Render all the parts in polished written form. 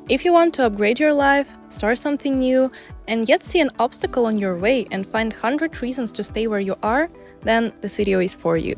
If you want to upgrade your life, start something new, and yet see an obstacle on your way and find 100 reasons to stay where you are, then this video is for you.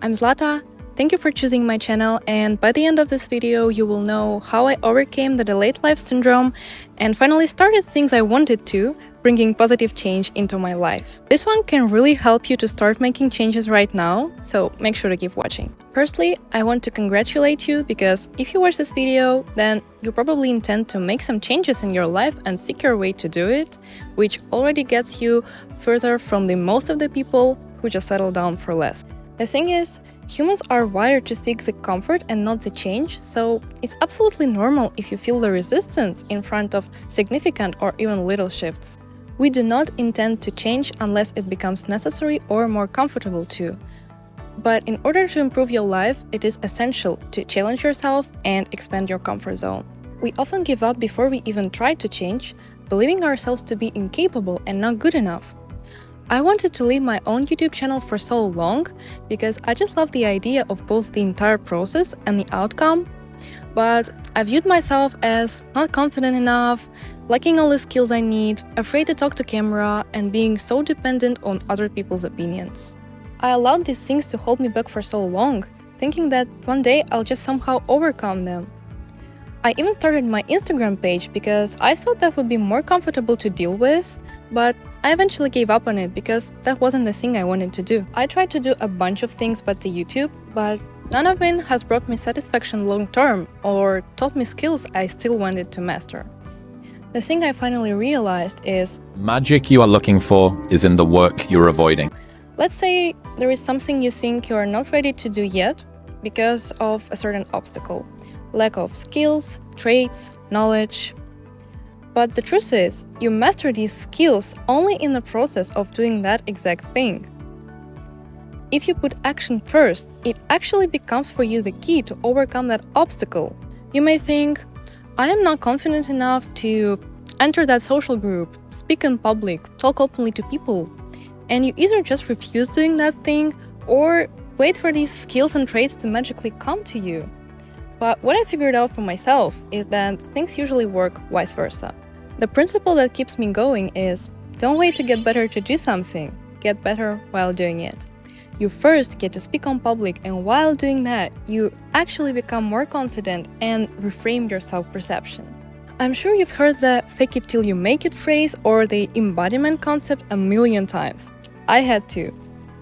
I'm Zlata. Thank you for choosing my channel, and by the end of this video you will know how I overcame the delayed life syndrome and finally started things I wanted to, bringing positive change into my life. This one can really help you to start making changes right now, so make sure to keep watching. Firstly, I want to congratulate you because if you watch this video, then you probably intend to make some changes in your life and seek your way to do it, which already gets you further from the most of the people who just settle down for less. The thing is, humans are wired to seek the comfort and not the change, so it's absolutely normal if you feel the resistance in front of significant or even little shifts. We do not intend to change unless it becomes necessary or more comfortable to. But in order to improve your life, it is essential to challenge yourself and expand your comfort zone. We often give up before we even try to change, believing ourselves to be incapable and not good enough. I wanted to leave my own YouTube channel for so long because I just love the idea of both the entire process and the outcome, but I viewed myself as not confident enough, lacking all the skills I need, afraid to talk to camera, and being so dependent on other people's opinions. I allowed these things to hold me back for so long, thinking that one day I'll just somehow overcome them. I even started my Instagram page because I thought that would be more comfortable to deal with, but I eventually gave up on it because that wasn't the thing I wanted to do. I tried to do a bunch of things but the YouTube, but none of it has brought me satisfaction long term or taught me skills I still wanted to master. The thing I finally realized is magic you are looking for is in the work you're avoiding. Let's say there is something you think you are not ready to do yet because of a certain obstacle. Lack of skills, traits, knowledge. But the truth is, you master these skills only in the process of doing that exact thing. If you put action first, it actually becomes for you the key to overcome that obstacle. You may think, I am not confident enough to enter that social group, speak in public, talk openly to people. And you either just refuse doing that thing or wait for these skills and traits to magically come to you. But what I figured out for myself is that things usually work vice versa. The principle that keeps me going is don't wait to get better to do something, get better while doing it. You first get to speak on public, and while doing that, you actually become more confident and reframe your self-perception. I'm sure you've heard the fake it till you make it phrase or the embodiment concept a million times. I had to.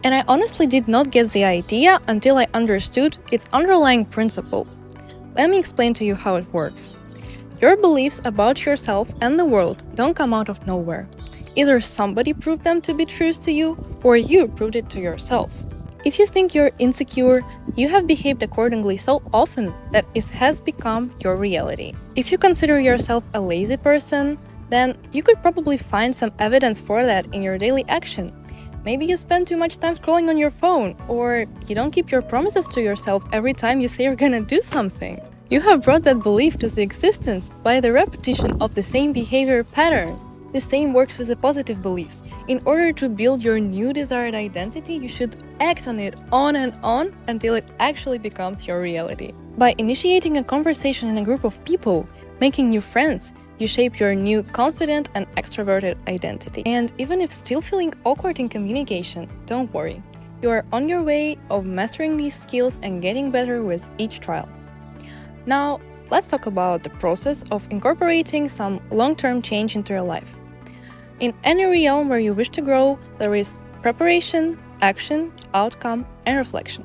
And I honestly did not get the idea until I understood its underlying principle. Let me explain to you how it works. Your beliefs about yourself and the world don't come out of nowhere. Either somebody proved them to be truths to you, or you proved it to yourself. If you think you're insecure, you have behaved accordingly so often that it has become your reality. If you consider yourself a lazy person, then you could probably find some evidence for that in your daily action. Maybe you spend too much time scrolling on your phone, or you don't keep your promises to yourself every time you say you're gonna do something. You have brought that belief to the existence by the repetition of the same behavior pattern. The same works with the positive beliefs. In order to build your new desired identity, you should act on it on and on until it actually becomes your reality. By initiating a conversation in a group of people, making new friends, you shape your new confident and extroverted identity. And even if still feeling awkward in communication, don't worry. You are on your way of mastering these skills and getting better with each trial. Now, let's talk about the process of incorporating some long-term change into your life. In any realm where you wish to grow, there is preparation, action, outcome, and reflection.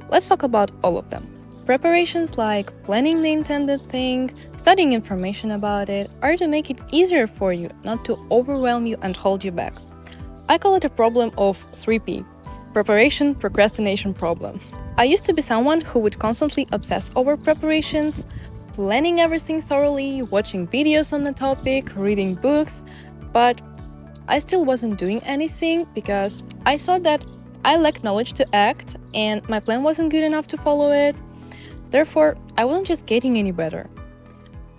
Let's talk about all of them. Preparations like planning the intended thing, studying information about it, are to make it easier for you, not to overwhelm you and hold you back. I call it a problem of 3P: preparation, procrastination problem. I used to be someone who would constantly obsess over preparations, planning everything thoroughly, watching videos on the topic, reading books, but I still wasn't doing anything because I thought that I lacked knowledge to act and my plan wasn't good enough to follow it. Therefore, I wasn't just getting any better.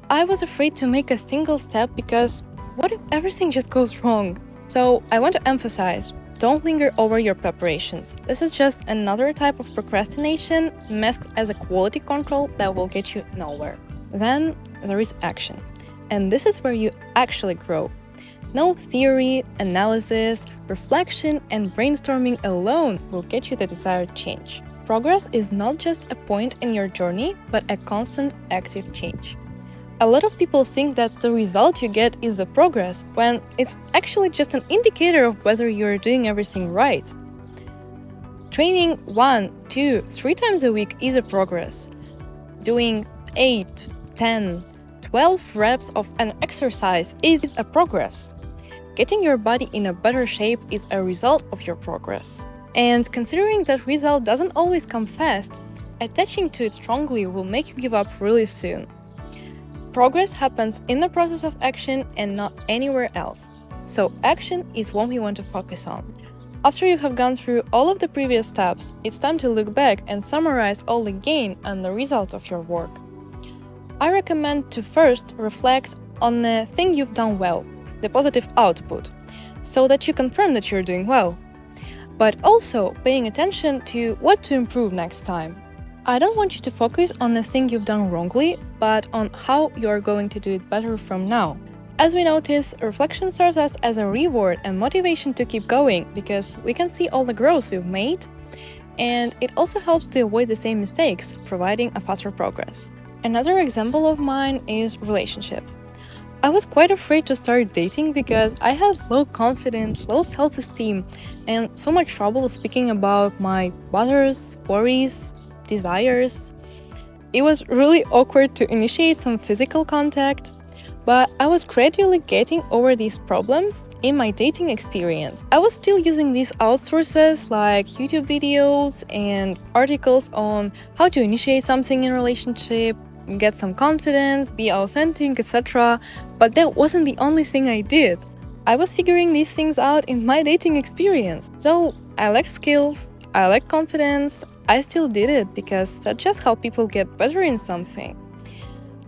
I was afraid to make a single step because what if everything just goes wrong? So I want to emphasize, don't linger over your preparations. This is just another type of procrastination masked as a quality control that will get you nowhere. Then there is action. And this is where you actually grow. No theory, analysis, reflection, and brainstorming alone will get you the desired change. Progress is not just a point in your journey, but a constant active change. A lot of people think that the result you get is the progress, when it's actually just an indicator of whether you're doing everything right. Training 1, 2, 3 times a week is a progress. Doing 8, 10, 12 reps of an exercise is a progress. Getting your body in a better shape is a result of your progress. And considering that result doesn't always come fast, attaching to it strongly will make you give up really soon. Progress happens in the process of action and not anywhere else. So action is what we want to focus on. After you have gone through all of the previous steps, it's time to look back and summarize all the gain and the results of your work. I recommend to first reflect on the thing you've done well, the positive output, so that you confirm that you're doing well, but also paying attention to what to improve next time. I don't want you to focus on the thing you've done wrongly, but on how you're going to do it better from now. As we notice, reflection serves us as a reward and motivation to keep going because we can see all the growth we've made, and it also helps to avoid the same mistakes, providing a faster progress. Another example of mine is relationship. I was quite afraid to start dating because I had low confidence, low self-esteem, and so much trouble speaking about my bothers, worries, desires. It was really awkward to initiate some physical contact, but I was gradually getting over these problems in my dating experience. I was still using these outsources like YouTube videos and articles on how to initiate something in a relationship, get some confidence, be authentic, etc. But that wasn't the only thing I did. I was figuring these things out in my dating experience. So I lacked skills, I lacked confidence, I still did it because that's just how people get better in something.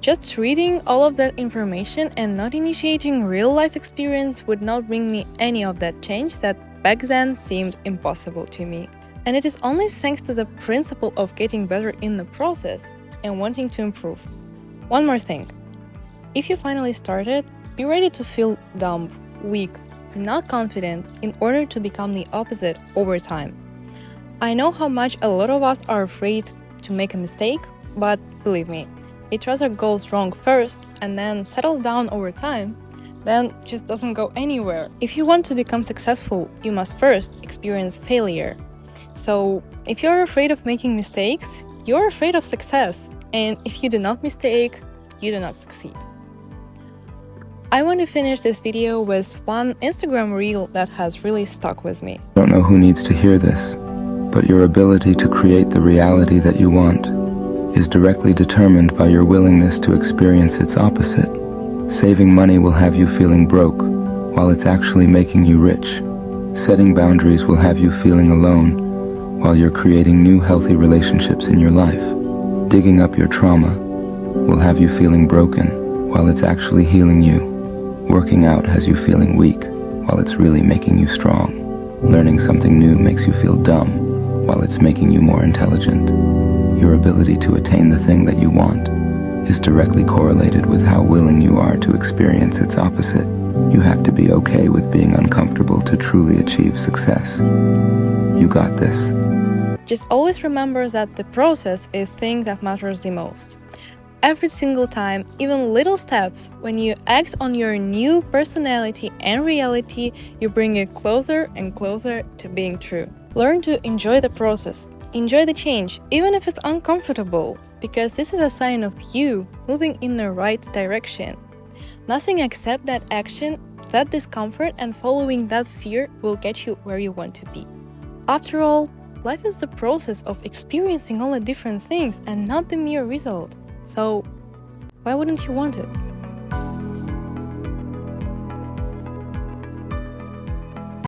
Just reading all of that information and not initiating real-life experience would not bring me any of that change that back then seemed impossible to me. And it is only thanks to the principle of getting better in the process and wanting to improve. One more thing. If you finally started, be ready to feel dumb, weak, not confident in order to become the opposite over time. I know how much a lot of us are afraid to make a mistake, but believe me, it rather goes wrong first and then settles down over time, then just doesn't go anywhere. If you want to become successful, you must first experience failure. So if you're afraid of making mistakes, you're afraid of success. And if you do not mistake, you do not succeed. I want to finish this video with one Instagram reel that has really stuck with me. I don't know who needs to hear this, but your ability to create the reality that you want is directly determined by your willingness to experience its opposite. Saving money will have you feeling broke, while it's actually making you rich. Setting boundaries will have you feeling alone, while you're creating new healthy relationships in your life. Digging up your trauma will have you feeling broken, while it's actually healing you. Working out has you feeling weak, while it's really making you strong. Learning something new makes you feel dumb, while it's making you more intelligent. Your ability to attain the thing that you want is directly correlated with how willing you are to experience its opposite. You have to be okay with being uncomfortable to truly achieve success. You got this. Just always remember that the process is the thing that matters the most. Every single time, even little steps, when you act on your new personality and reality, you bring it closer and closer to being true. Learn to enjoy the process. Enjoy the change, even if it's uncomfortable, because this is a sign of you moving in the right direction. Nothing except that action, that discomfort, and following that fear will get you where you want to be. After all, life is the process of experiencing all the different things and not the mere result. So, why wouldn't you want it?